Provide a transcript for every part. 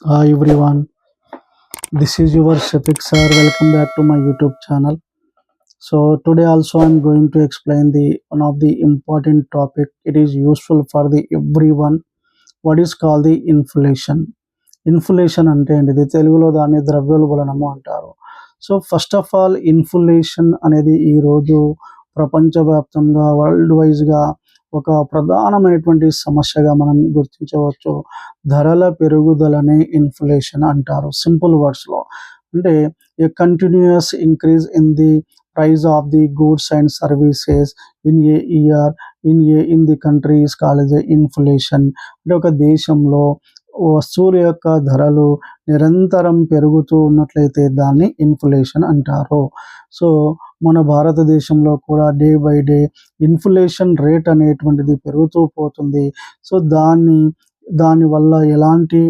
Hi everyone, this is your Shafiq sir. Welcome back to my YouTube channel. So today also I'm going to explain the one of the important topic. It is useful for the everyone. What is called the inflation? Inflation అంటే ఏంటిది? తెలుగులో దాన్ని ద్రవ్యోల్బణము అంటారు. So first of all inflation అనేది ఈరోజు ప్రపంచవ్యాప్తంగా world వైజ్గా ఒక ప్రధానమైనటువంటి సమస్యగా మనం గుర్తించవచ్చు. ధరల పెరుగుదలని ఇన్ఫ్లేషన్ అంటారు సింపుల్ వర్డ్స్లో. అంటే a continuous increase in the price of the goods and services in a year in the country is called a inflation. అంటే ఒక దేశంలో వస్తువుల యొక్క ధరలు నిరంతరం పెరుగుతూ ఉన్నట్లయితే దాన్ని ఇన్ఫ్లేషన్ అంటారు. సో మన భారతదేశంలో కూడా day by day inflation rate అనేటువంటిది పెరుగుతూ పోతుంది. సో దానివల్ల ఎలాంటి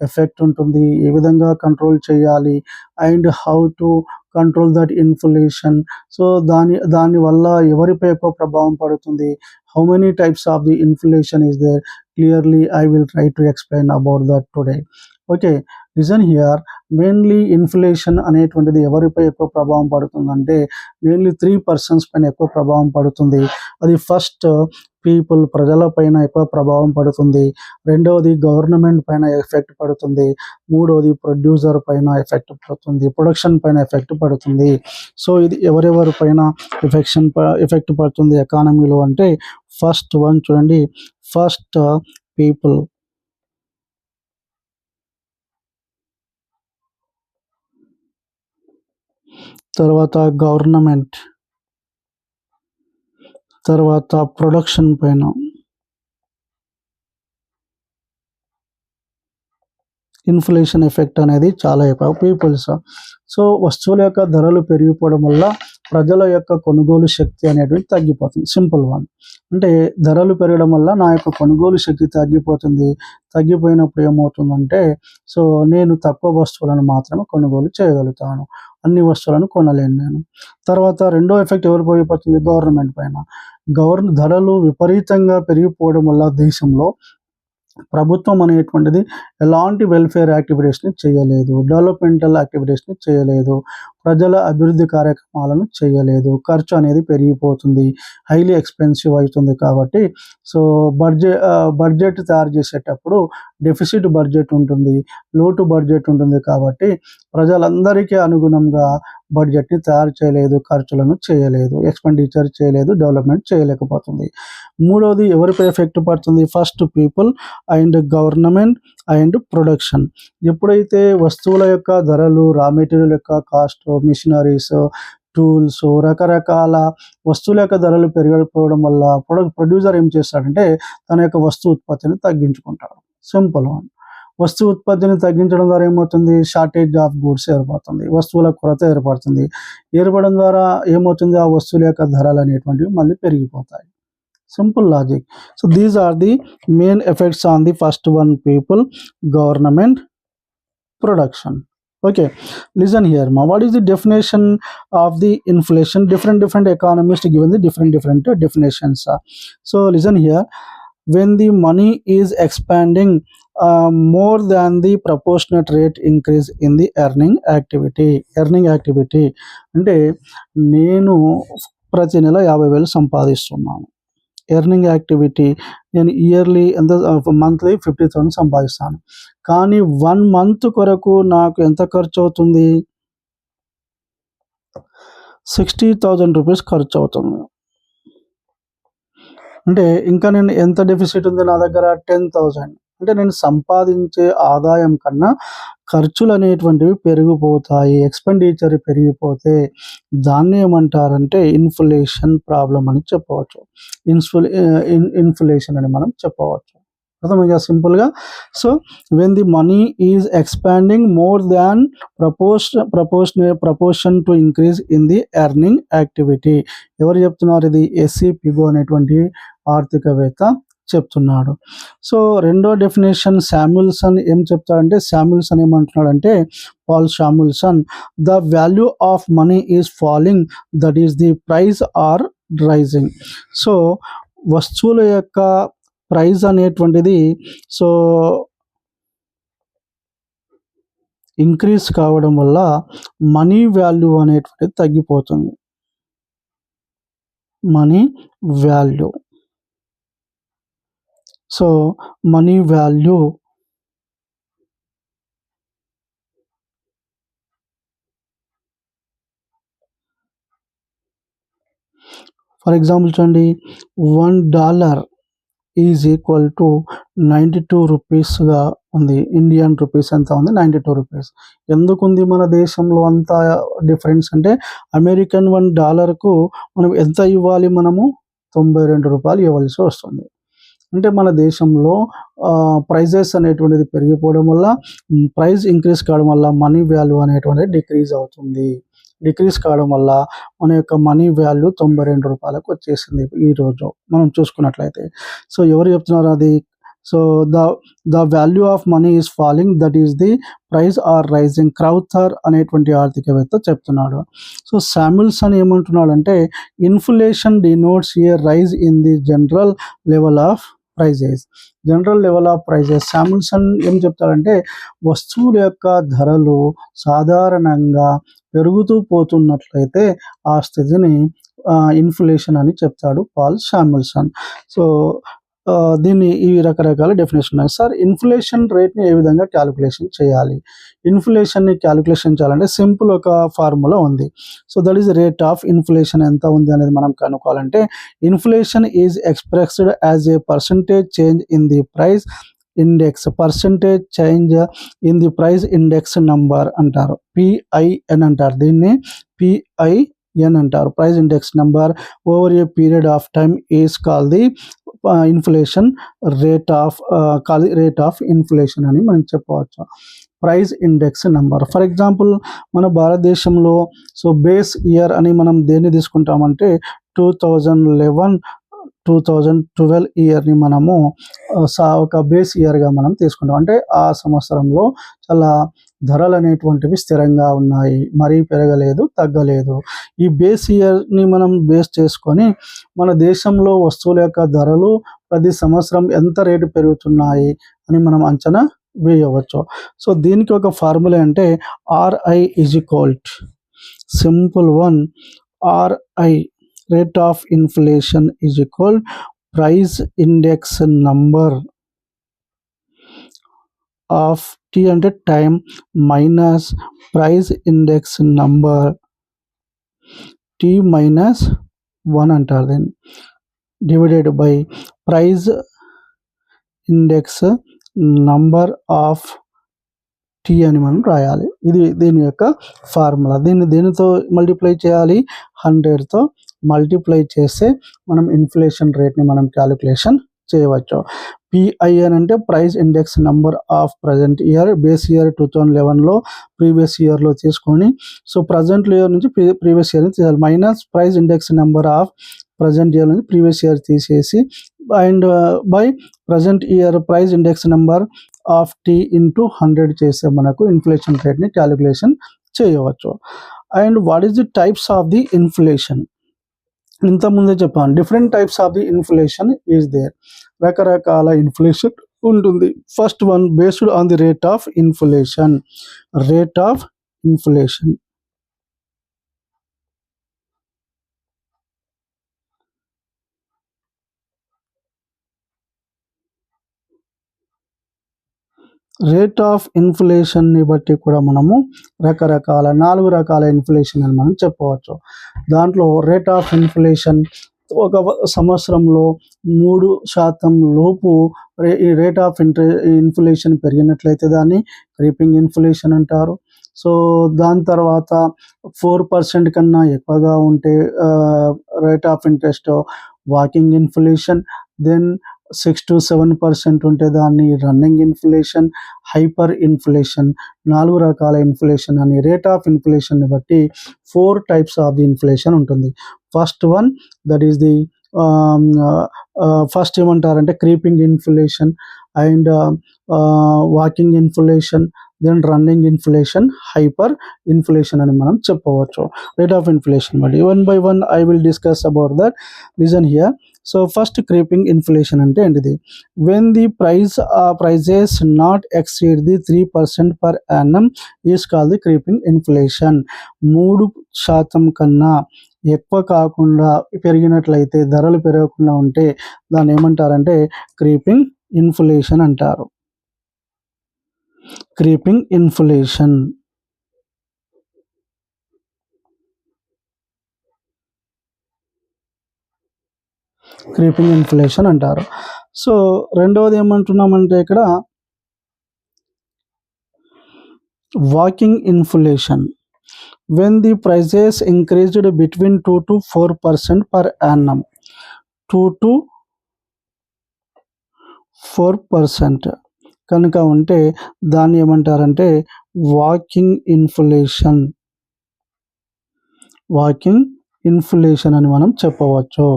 ఎఫెక్ట్ ఉంటుంది, ఏ విధంగా కంట్రోల్ చేయాలి and how to control that inflation. So దానివల్ల ఎవరిపై ఎక్కువ ప్రభావం పడుతుంది, how many types of the inflation is there, clearly I will try to explain about that today. Okay, listen here. Mainly inflation అనేటువంటిది ఎవరిపై ఎక్కువ ప్రభావం పడుతుందంటే మెయిన్లీ 3 పర్సన్స్ పైన ఎక్కువ ప్రభావం పడుతుంది. అది ఫస్ట్ పీపుల్, ప్రజల పైన ఎక్కువ ప్రభావం పడుతుంది. రెండవది గవర్నమెంట్ పైన ఎఫెక్ట్ పడుతుంది. మూడవది ప్రొడ్యూసర్ పైన ఎఫెక్ట్ పడుతుంది, ప్రొడక్షన్ పైన ఎఫెక్ట్ పడుతుంది. సో ఇది ఎవరెవరి పైన ఎఫెక్ట్ పడుతుంది ఎకానమీలో అంటే ఫస్ట్ వన్ చూడండి. ఫస్ట్ పీపుల్, తర్వాత గవర్నమెంట్, తర్వాత ప్రొడక్షన్ పైన. ఇన్ఫ్లేషన్ ఎఫెక్ట్ అనేది చాలా ఎక్కువ పీపుల్స్. సో వస్తువుల యొక్క ధరలు పెరిగిపోవడం వల్ల ప్రజల యొక్క కొనుగోలు శక్తి అనేటువంటి తగ్గిపోతుంది. Simple one. అంటే ధరలు పెరగడం వల్ల నా యొక్క కొనుగోలు శక్తి తగ్గిపోతుంది. తగ్గిపోయినప్పుడు ఏమవుతుందంటే సో నేను తక్కువ వస్తువులను మాత్రమే కొనుగోలు చేయగలుగుతాను, అన్ని వస్తువులను కొనలేను నేను. తర్వాత రెండో ఎఫెక్ట్ ఎవరు పోయిపోతుంది, గవర్నమెంట్ పైన. ధరలు విపరీతంగా పెరిగిపోవడం వల్ల దేశంలో ప్రభుత్వం అనేటువంటిది ఎలాంటి వెల్ఫేర్ యాక్టివిటీస్ని చేయలేదు, డెవలప్మెంటల్ యాక్టివిటీస్ని చేయలేదు, ప్రజల అభివృద్ధి కార్యక్రమాలను చేయలేదు. ఖర్చు అనేది పెరిగిపోతుంది, హైలీ ఎక్స్పెన్సివ్ అవుతుంది. కాబట్టి సో బడ్జెట్ తయారు చేసేటప్పుడు డెఫిసిట్ బడ్జెట్ ఉంటుంది, లోటు బడ్జెట్ ఉంటుంది. కాబట్టి ప్రజలందరికీ అనుగుణంగా బడ్జెట్ని తయారు చేయలేదు, ఖర్చులను చేయలేదు, ఎక్స్పెండిచర్ చేయలేదు, డెవలప్మెంట్ చేయలేకపోతుంది. మూడవది ఎవరిపై ఎఫెక్ట్ పడుతుంది, first people and government and production. ఎప్పుడైతే వస్తువుల యొక్క ధరలు, రా మెటీరియల్ యొక్క కాస్ట్, మిషనరీస్, టూల్స్, రకరకాల వస్తువుల యొక్క ధరలు పెరిగిపోవడం వల్ల ప్రొడ్యూసర్ ఏం చేస్తాడంటే తన యొక్క వస్తువు ఉత్పత్తిని తగ్గించుకుంటాడు. Simple one. వస్తువు ఉత్పత్తిని తగ్గించడం ద్వారా ఏమవుతుంది, షార్టేజ్ ఆఫ్ గూడ్స్ ఏర్పడుతుంది, వస్తువుల కొరత ఏర్పడుతుంది. ఏర్పడడం ద్వారా ఏమవుతుంది, ఆ వస్తువుల యొక్క ధరలు అనేటువంటివి మళ్ళీ పెరిగిపోతాయి. Simple logic. So these are the main effects on the first one, people, government, production. Okay, listen here ma, what is the definition of the inflation? Different economists given the different definitions. So listen here. When the money is expanding more than the proportionate rate increase in the earning activity అంటే నేను ప్రతి నెల 50,000 సంపాదిస్తున్నాను. Earning activity నేను yearly monthly 50,000 సంపాదిస్తాను. కానీ 1 month కొరకు నాకు ఎంత ఖర్చు అవుతుంది, 60,000 రూపీస్ ఖర్చు అవుతుంది. అంటే ఇంకా నేను ఎంత డెఫిసిట్ ఉంది నా దగ్గర, 10,000. అంటే నేను సంపాదించే ఆదాయం కన్నా ఖర్చులు అనేటువంటివి పెరిగిపోతాయి. ఎక్స్పెండిచర్ పెరిగిపోతే దాన్ని ఏమంటారంటే ఇన్ఫ్లేషన్ ప్రాబ్లం అని చెప్పవచ్చు. ఇన్ఫ్లేషన్ అని మనం చెప్పవచ్చు. అర్థమైందా సింపుల్గా. So when the money is expanding more than proportion to increase in the earning activity. ఎవరు చెప్తున్నారు ఇది, ఎస్సి పిగో అనేటువంటి ఆర్థికవేత్త చెప్తున్నాడు. సో రెండో డెఫినేషన్ శామ్యుల్సన్ ఏం చెప్తాడంటే, శామ్యుల్సన్ ఏమంటున్నాడంటే, Paul Samuelson, the value of money is falling, that is the price are rising. So వస్తువుల యొక్క ప్రైస్ అనేటువంటిది సో ఇంక్రీజ్ కావడం వల్ల మనీ వాల్యూ అనేటువంటిది తగ్గిపోతుంది. Money value. So money value for example చూడండి, $1 ఈజ్ ఈక్వల్ టు 92 రూపీస్గా ఉంది. ఇండియన్ రూపీస్ ఎంత ఉంది? 92 రూపీస్. ఎందుకు ఉంది మన దేశంలో అంత డిఫరెన్స్ అంటే, అమెరికన్ $1కు మనం ఎంత ఇవ్వాలి? మనము 92 రూపాయలు ఇవ్వాల్సి వస్తుంది. అంటే మన దేశంలో ప్రైజెస్ అనేటువంటిది పెరిగిపోవడం వల్ల, ప్రైస్ ఇంక్రీజ్ కావడం వల్ల మనీ వాల్యూ అనేటువంటిది డిక్రీజ్ అవుతుంది. డిక్రీజ్ కావడం వల్ల మన యొక్క మనీ వాల్యూ 92 రూపాయలకు వచ్చేసింది ఈరోజు మనం చూసుకున్నట్లయితే. సో ఎవరు చెప్తున్నారు అది? So the value of money is falling, that is the price are rising. Crowther అనేటువంటి ఆర్థికవేత్త చెప్తున్నాడు. సో శామ్యుల్సన్ ఏమంటున్నాడంటే, inflation denotes a rise in the general level of prices. General level of prices. Samuelson ఏం చెప్తాడంటే, వస్తువుల యొక్క ధరలు సాధారణంగా పెరుగుతూ పోతున్నట్లయితే ఆ స్థితిని ఇన్ఫ్లేషన్ అని చెప్తాడు పాల్ శామ్యుల్సన్. సో దీన్ని ఈ రకరకాల డెఫినేషన్ ఉన్నాయి. సార్, ఇన్ఫ్లేషన్ రేట్ని ఏ విధంగా క్యాలిక్యులేషన్ చేయాలి? ఇన్ఫ్లేషన్ని క్యాలిక్యులేషన్ చేయాలంటే సింపుల్ ఒక ఫార్ములా ఉంది. So that is rate of inflation ఎంత ఉంది అనేది మనం కనుక్కోవాలంటే, inflation is expressed as a percentage change in the price index. Percentage change in the price index number అంటారు, పిఐఎన్ అంటారు. దీన్ని పిఐఎన్ అంటారు. Price index number over a period of time is call the inflation rate of inflation అని మనం చెప్పవచ్చు. Price index number. For example, మన భారతదేశంలో so base year అని మనం దేన్ని తీసుకుంటామంటే 2012 ఇయర్ని మనము ఒక బేస్ ఇయర్గా మనం తీసుకుంటాం. అంటే ఆ సంవత్సరంలో చాలా ధరలు అనేటువంటివి స్థిరంగా ఉన్నాయి, మరీ పెరగలేదు, తగ్గలేదు. ఈ బేస్ ఇయర్ని మనం బేస్ చేసుకొని మన దేశంలో వస్తువుల యొక్క ధరలు ప్రతి సంవత్సరం ఎంత రేటు పెరుగుతున్నాయి అని మనం అంచనా వేయవచ్చు. సో దీనికి ఒక ఫార్ములా అంటే RI is equal to, simple one, RI rate of inflation is equal price index number of T అంటే time minus price index number T minus 1 అంటారు దీన్ని, divided by price index number of T అని మనం రాయాలి. ఇది దీని యొక్క formula. దీనితో మల్టిప్లై చేయాలి, 100తో మల్టిప్లై చేస్తే మనం ఇన్ఫ్లేషన్ రేట్ని మనం క్యాలిక్యులేషన్ చేయవచ్చు. పిఐఎన్ అంటే price index number of present year. Base year 2011లో ప్రీవియస్ ఇయర్లో తీసుకొని, సో ప్రజెంట్ ఇయర్ నుంచి ప్రీవియస్ ఇయర్ తీయాలి, minus price index number of present year నుంచి ప్రీవియస్ ఇయర్ తీసేసి, and by present year price index number of T into 100 చేస్తే మనకు inflation రేట్ని క్యాలిక్యులేషన్ చేయవచ్చు. And what is the types of the inflation? ఇంతకుముందే చెప్పాను, different types of the inflation is there. రకరకాల inflation ఉంటుంది. First one, based on the rate of inflation. Rate of inflation. Rate of ఇన్ఫ్లేషన్ని బట్టి కూడా మనము రకరకాల 4 రకాల ఇన్ఫ్లేషన్ అని మనం చెప్పవచ్చు. దాంట్లో రేట్ ఆఫ్ ఇన్ఫ్లేషన్ ఒక సంవత్సరంలో 3% లోపు ఈ రేట్ ఆఫ్ ఇన్ఫ్లేషన్ పెరిగినట్లయితే దాన్ని క్రీపింగ్ ఇన్ఫ్లేషన్ అంటారు. సో దాని తర్వాత 4% కన్నా ఎక్కువగా ఉంటే rate of interest walking inflation. Then 6 to 7% ఉంటే దాన్ని రన్నింగ్ ఇన్ఫ్లేషన్, హైపర్ ఇన్ఫ్లేషన్. 4 రకాల ఇన్ఫ్లేషన్ అని. రేట్ ఆఫ్ ఇన్ఫ్లేషన్ని బట్టి 4 టైప్స్ ఆఫ్ ది ఇన్ఫ్లేషన్ ఉంటుంది. First one, that is the first ఏమంటారంటే creeping inflation, and walking inflation, then running inflation, hyper inflation అని మనం చెప్పవచ్చు రేట్ ఆఫ్ ఇన్ఫ్లేషన్ బట్టి. 1 by 1 I will discuss about that. Listen here. So first creeping inflation అంటే ఏంటిది? When the prices not exceed the 3% per annum is called the creeping inflation. 3% కన్నా ఎక్కువ కాకుండా పెరిగినట్లయితే, ధరలు పెరగకుండా ఉంటే దాన్ని ఏమంటారంటే క్రీపింగ్ ఇన్ఫ్లేషన్ అంటారు. Creeping inflation. క్రీపింగ్ ఇన్ఫ్లేషన్ అంటారు. సో రెండవది ఏమంటున్నామంటే ఇక్కడ walking inflation. When the prices increased between 2 to 4% per annum. 2 to 4% కనుక ఉంటే దాన్ని ఏమంటారంటే వాకింగ్ ఇన్ఫ్లేషన్. వాకింగ్ ఇన్ఫ్లేషన్ అని మనం చెప్పవచ్చు.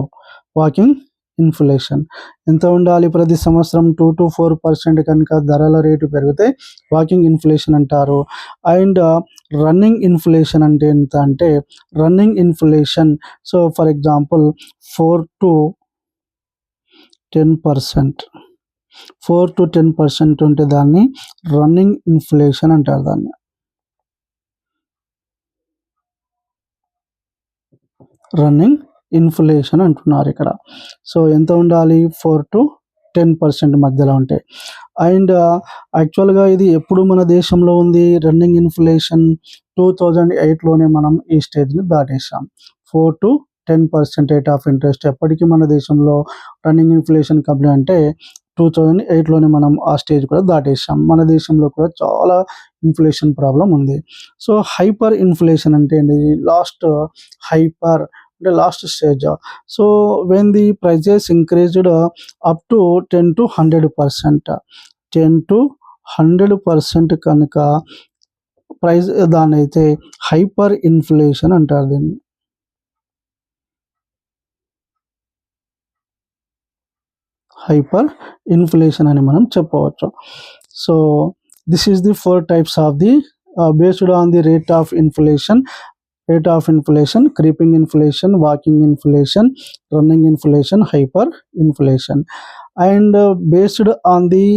వాకింగ్ ఇన్ఫ్లేషన్ ఎంత ఉండాలి? ప్రతి సంవత్సరం 2 to 4% కనుక ధరల రేటు పెరిగితే వాకింగ్ ఇన్ఫ్లేషన్ అంటారు. అండ్ రన్నింగ్ ఇన్ఫ్లేషన్ అంటే ఎంత అంటే, running inflation so for example 4 to 10%, 4 to 10% ఉంటే దాన్ని రన్నింగ్ ఇన్ఫ్లేషన్ అంటారు. దాన్ని రన్నింగ్ ఇన్ఫ్లేషన్ అంటున్నారు ఇక్కడ. సో ఎంత ఉండాలి? 4 to 10% మధ్యలో ఉంటాయి. అండ్ యాక్చువల్గా ఇది ఎప్పుడు మన దేశంలో ఉంది రన్నింగ్ ఇన్ఫ్లేషన్? 2008లోనే మనం ఈ స్టేజ్ని దాటేసాం. 4 to 10% రేట్ ఆఫ్ ఇంట్రెస్ట్ ఎప్పటికీ మన దేశంలో రన్నింగ్ ఇన్ఫ్లేషన్ కంప్లీట్ అంటే 2008లోనే మనం ఆ స్టేజ్ కూడా దాటేసాం. మన దేశంలో కూడా చాలా ఇన్ఫ్లేషన్ ప్రాబ్లం ఉంది. సో హైపర్ ఇన్ఫ్లేషన్ అంటే ఏంటి? హైపర్ అంటే last stage. So when the prices increased up to 10 to 100%, 10 to 100% కనుక ప్రైస్ దాన్ని అయితే హైపర్ ఇన్ఫ్లేషన్ అంటారు. దీన్ని హైపర్ ఇన్ఫ్లేషన్ అని మనం చెప్పవచ్చు. So this is the 4 types of the based on the rate of inflation. Creeping inflation, walking inflation, running inflation, hyper inflation. And based on the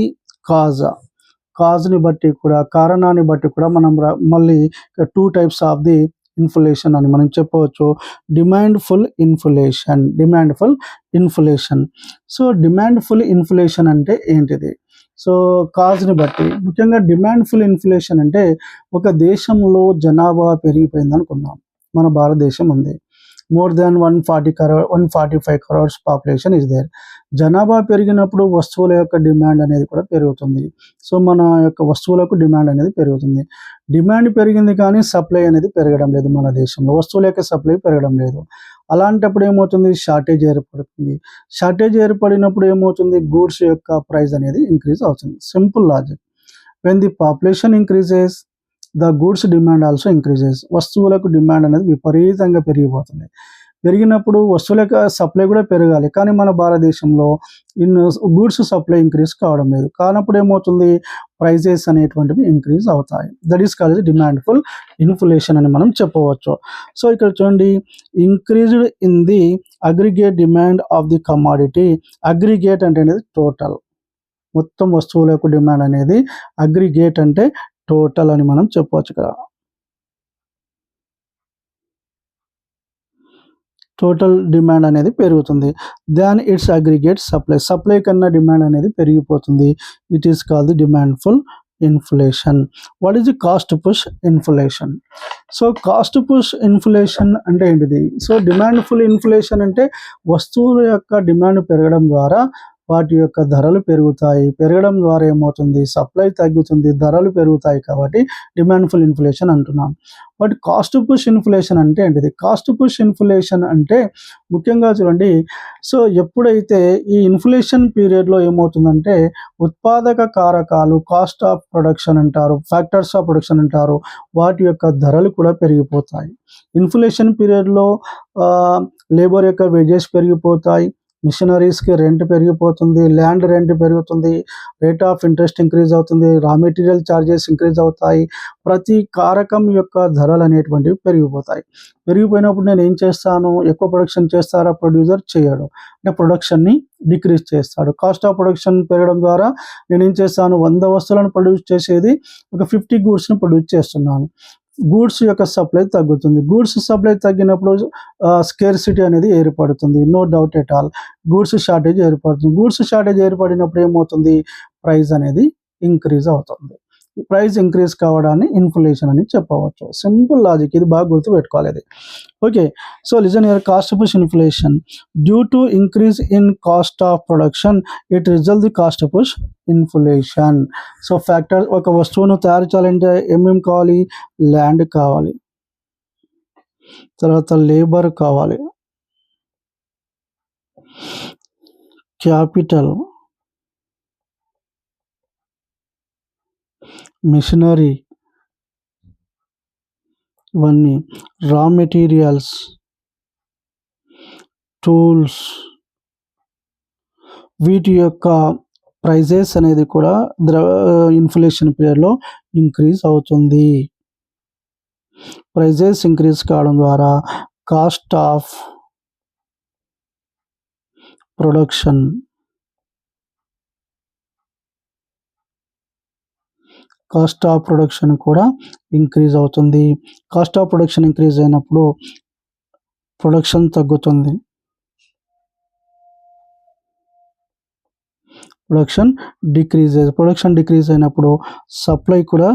కాజ్ని బట్టి కూడా, కారణాన్ని బట్టి కూడా మనం మళ్ళీ 2 types ఆఫ్ ది ఇన్ఫ్లేషన్ అని మనం చెప్పవచ్చు. డిమాండ్ఫుల్ ఇన్ఫ్లేషన్. సో డిమాండ్ఫుల్ ఇన్ఫ్లేషన్ అంటే ఏంటిది? సో కాజ్ని బట్టి, ముఖ్యంగా డిమాండ్ఫుల్ ఇన్ఫ్లేషన్ అంటే ఒక దేశంలో జనాభా పెరిగిపోయింది అనుకుందాం. మన భారతదేశం ఉంది, more than 145 crores population is there. జనాభా పెరిగినప్పుడు వస్తువుల యొక్క డిమాండ్ అనేది కూడా పెరుగుతుంది. సో మన యొక్క వస్తువులకు డిమాండ్ అనేది పెరుగుతుంది. డిమాండ్ పెరిగింది కానీ సప్లై అనేది పెరగడం లేదు. మన దేశంలో వస్తువుల యొక్క సప్లై పెరగడం లేదు. అలాంటప్పుడు ఏమవుతుంది? షార్టేజ్ ఏర్పడుతుంది. షార్టేజ్ ఏర్పడినప్పుడు ఏమవుతుంది? గూడ్స్ యొక్క ప్రైస్ అనేది ఇంక్రీజ్ అవుతుంది. Simple logic. When the population increases, the goods demand also increases. వస్తువులకు డిమాండ్ అనేది విపరీతంగా పెరిగిపోతుంది. పెరిగినప్పుడు వస్తువుల యొక్క సప్లై కూడా పెరగాలి, కానీ మన భారతదేశంలో గూడ్స్ సప్లై ఇంక్రీజ్ కావడం లేదు. కానప్పుడు ఏమవుతుంది? ప్రైజెస్ అనేటువంటివి ఇంక్రీజ్ అవుతాయి. దట్ ఈస్ కాల్డ్ డిమాండ్ఫుల్ ఇన్ఫ్లేషన్ అని మనం చెప్పవచ్చు. సో ఇక్కడ చూడండి, increased in the aggregate demand of the commodity. Aggregate అంటే అనేది టోటల్, మొత్తం వస్తువుల యొక్క డిమాండ్ అనేది. అగ్రిగేట్ అంటే టోటల్ అని మనం చెప్పవచ్చు. ఇక్కడ టోటల్ డిమాండ్ అనేది పెరుగుతుంది. దాన్ ఇట్స్ అగ్రిగేట్ సప్లై కన్నా డిమాండ్ అనేది పెరిగిపోతుంది. It is called the demand pull inflation. What is the cost push inflation? So cost push inflation అంటే ఏంటిది? సో డిమాండ్ఫుల్ ఇన్ఫ్లేషన్ అంటే వస్తువుల యొక్క డిమాండ్ పెరగడం ద్వారా వాటి యొక్క ధరలు పెరుగుతాయి. పెరగడం ద్వారా ఏమవుతుంది? సప్లై తగ్గుతుంది, ధరలు పెరుగుతాయి. కాబట్టి డిమాండ్ఫుల్ ఇన్ఫ్లేషన్ అంటున్నాం. బట్ కాస్ట్ పుష్ ఇన్ఫ్లేషన్ అంటే ఏంటిది? కాస్ట్ పుష్ ఇన్ఫ్లేషన్ అంటే ముఖ్యంగా చూడండి, సో ఎప్పుడైతే ఈ ఇన్ఫ్లేషన్ పీరియడ్లో ఏమవుతుందంటే ఉత్పాదక కారకాలు, కాస్ట్ ఆఫ్ ప్రొడక్షన్ అంటారు, ఫ్యాక్టర్స్ ఆఫ్ ప్రొడక్షన్ అంటారు, వాటి యొక్క ధరలు కూడా పెరిగిపోతాయి. ఇన్ఫ్లేషన్ పీరియడ్లో లేబర్ యొక్క వేజెస్ పెరిగిపోతాయి, మిషనరీస్కి రెంట్ పెరిగిపోతుంది, ల్యాండ్ రెంట్ పెరుగుతుంది, రేట్ ఆఫ్ ఇంట్రెస్ట్ ఇంక్రీజ్ అవుతుంది, రా మెటీరియల్ ఛార్జెస్ ఇంక్రీజ్ అవుతాయి. ప్రతి కారకం యొక్క ధరలు అనేటువంటివి పెరిగిపోతాయి. పెరిగిపోయినప్పుడు నేను ఏం చేస్తాను, ఎక్కువ ప్రొడక్షన్ చేస్తారా ప్రొడ్యూసర్? చేయడు. అంటే ప్రొడక్షన్ని డిక్రీజ్ చేస్తాడు. కాస్ట్ ఆఫ్ ప్రొడక్షన్ పెరగడం ద్వారా నేను ఏం చేస్తాను, 100 వస్తువులను ప్రొడ్యూస్ చేసేది ఒక 50 గూడ్స్ని ప్రొడ్యూస్ చేస్తున్నాను. గూడ్స్ యొక్క సప్లై తగ్గుతుంది. గూడ్స్ సప్లై తగ్గినప్పుడు స్కేర్సిటీ అనేది ఏర్పడుతుంది. No doubt at all. Goods shortage ఏర్పడుతుంది. గూడ్స్ షార్టేజ్ ఏర్పడినప్పుడు ఏమవుతుంది, ప్రైస్ అనేది ఇంక్రీజ్ అవుతుంది. ఈ ప్రైస్ ఇంక్రీజ్ కావడాన్ని ఇన్ఫ్లేషన్ అని చెప్పవచ్చు. సింపుల్ లాజిక్, ఇది బాగా గుర్తుపెట్టుకోవాలి ఇది. Okay, so listen here. Cost push inflation due to increase in cost of production it result the cost push inflation. So factor, ఒక వస్తువును తయారు చేయాలంటే ఏమేమి కావాలి, ల్యాండ్ కావాలి, తర్వాత లేబర్ కావాలి, క్యాపిటల్, మిషనరీ, ఇవన్నీ రా మెటీరియల్స్, టూల్స్, వీటి యొక్క ప్రైజెస్ అనేది కూడా ఇన్ఫ్లేషన్ పీరియడ్లో ఇంక్రీజ్ అవుతుంది. ప్రైజెస్ ఇంక్రీజ్ కావడం ద్వారా కాస్ట్ ఆఫ్ ప్రొడక్షన్ కూడా ఇంక్రీజ్ అవుతుంది. కాస్ట్ ఆఫ్ ప్రొడక్షన్ ఇంక్రీజ్ అయినప్పుడు ప్రొడక్షన్ తగ్గుతుంది. ప్రొడక్షన్ డిక్రీజ్ అయినప్పుడు సప్లై కూడా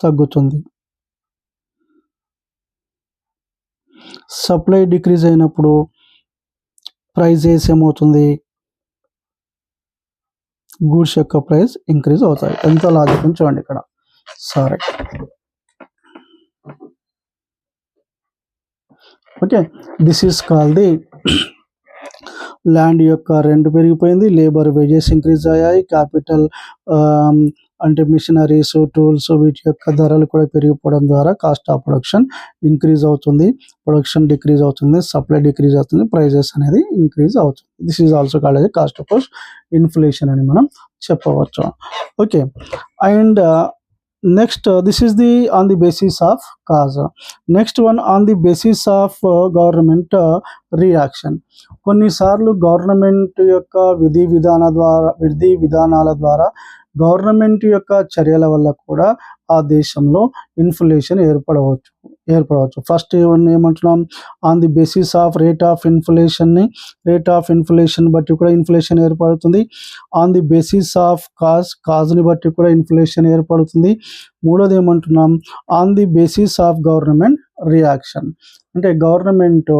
తగ్గుతుంది. సప్లై డిక్రీజ్ అయినప్పుడు ప్రైజెస్ ఏమవుతుంది, గూడ్స్ యొక్క ప్రైస్ ఇంక్రీజ్ అవుతాయి. ఎంత లాజిక్ చూడండి ఇక్కడ. సరే, okay, this is called the land యొక్క రెంట్ పెరిగిపోయింది, లేబర్ వేజెస్ ఇంక్రీజ్ అయ్యాయి, క్యాపిటల్ అంటే మిషనరీస్, టూల్స్, వీటి యొక్క ధరలు కూడా పెరిగిపోవడం ద్వారా కాస్ట్ ఆఫ్ ప్రొడక్షన్ ఇంక్రీజ్ అవుతుంది, ప్రొడక్షన్ డిక్రీజ్ అవుతుంది, సప్లై డిక్రీజ్ అవుతుంది, ప్రైజెస్ అనేది ఇంక్రీజ్ అవుతుంది. This is also called as cost of inflation అని మనం చెప్పవచ్చు. Okay, and next this is the on the basis of cause. Next one on the basis of government reaction. కొన్నిసార్లు government యొక్క విధి విధానాల ద్వారా గవర్నమెంట్ యొక్క చర్యల వల్ల కూడా ఆ దేశంలో ఇన్ఫ్లేషన్ ఏర్పడవచ్చు. ఫస్ట్ ఏమంటున్నాం, on the basis of rate of inflation బట్టి కూడా ఇన్ఫ్లేషన్ ఏర్పడుతుంది. ఆన్ ది బేసిస్ ఆఫ్ కాజ్ని బట్టి కూడా ఇన్ఫ్లేషన్ ఏర్పడుతుంది. మూడోది ఏమంటున్నాం, on the basis of government reaction. అంటే గవర్నమెంట్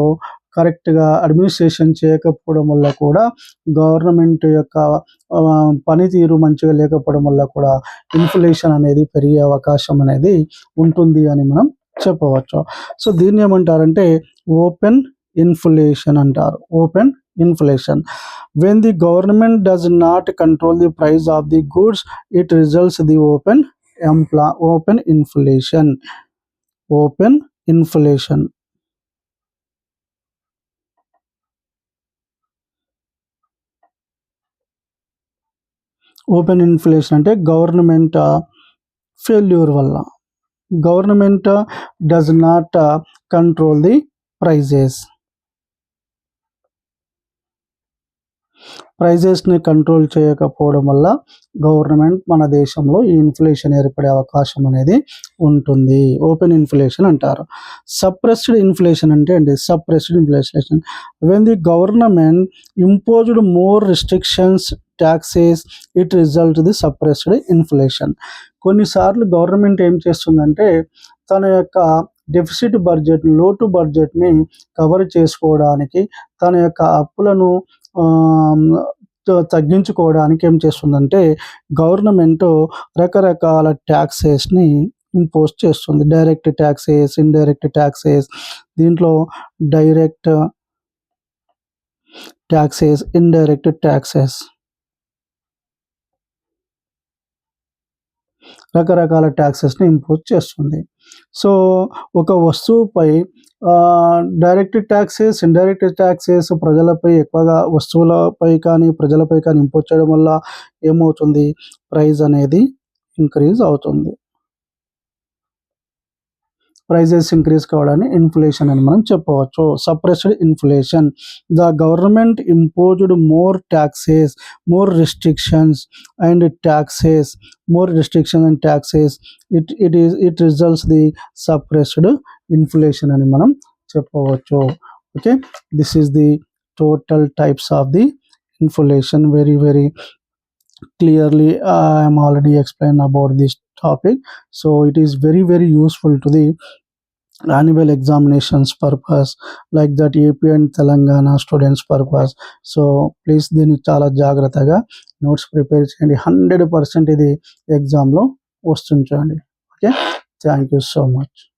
కరెక్ట్గా అడ్మినిస్ట్రేషన్ చేయకపోవడం వల్ల కూడా, గవర్నమెంట్ యొక్క పనితీరు మంచిగా లేకపోవడం వల్ల కూడా ఇన్ఫ్లేషన్ అనేది పెరిగే అవకాశం అనేది ఉంటుంది అని మనం చెప్పవచ్చు. సో దీన్ని ఏమంటారంటే ఓపెన్ ఇన్ఫ్లేషన్ అంటారు. Open inflation. When the government does not control the price of the goods, it results the open inflation. Open inflation. Open inflation అంటే గవర్నమెంట్ ఫెయిల్యూర్ వల్ల, government does not control the ప్రైజెస్ని control చేయకపోవడం వల్ల government మన దేశంలో ఈ inflation ఏర్పడే అవకాశం అనేది ఉంటుంది. ఓపెన్ ఇన్ఫ్లేషన్ అంటారు. సప్రెస్డ్ ఇన్ఫ్లేషన్ అంటే suppressed inflation when the government imposed more restrictions, taxes, it result the suppressed inflation. కొన్నిసార్లు గవర్నమెంట్ ఏం చేస్తుందంటే తన యొక్క డెఫిసిట్ బడ్జెట్, లోటు బడ్జెట్ని కవర్ చేసుకోవడానికి, తన యొక్క అప్పులను తగ్గించుకోవడానికి ఏం చేస్తుందంటే గవర్నమెంట్ రకరకాల ట్యాక్సెస్ని ఇంపోజ్ చేస్తుంది. Direct taxes, indirect taxes. దీంట్లో డైరెక్ట్ ట్యాక్సెస్, ఇండైరెక్ట్ ట్యాక్సెస్, రకరకాల ట్యాక్సెస్ని ఇంపోజ్ చేస్తుంది. సో ఒక వస్తువుపై డైరెక్ట్ ట్యాక్సెస్, ఇండైరెక్ట్ ట్యాక్సెస్ ప్రజలపై ఎక్కువగా వస్తువులపై కానీ, ప్రజలపై కానీ ఇంపోజ్ చేయడం వల్ల ఏమవుతుంది? ప్రైస్ అనేది ఇంక్రీజ్ అవుతుంది. ప్రైజెస్ ఇంక్రీజ్ కావడాన్ని ఇన్ఫ్లేషన్ అని మనం చెప్పవచ్చు. Suppressed inflation. The government imposed more taxes, more restrictions and taxes, more restriction and taxes. It results the suppressed inflation అని మనం చెప్పవచ్చు. Okay, this is the total types of the inflation. Very clearly I am already explained about this topic, so it is very useful to the annual examinations purpose, like that AP and Telangana students purpose. So please దీన్ని చాలా జాగ్రత్తగా notes prepare చేయండి. 100% ఇది ఎగ్జామ్లో వస్తుంది చూడండి. Okay, thank you so much.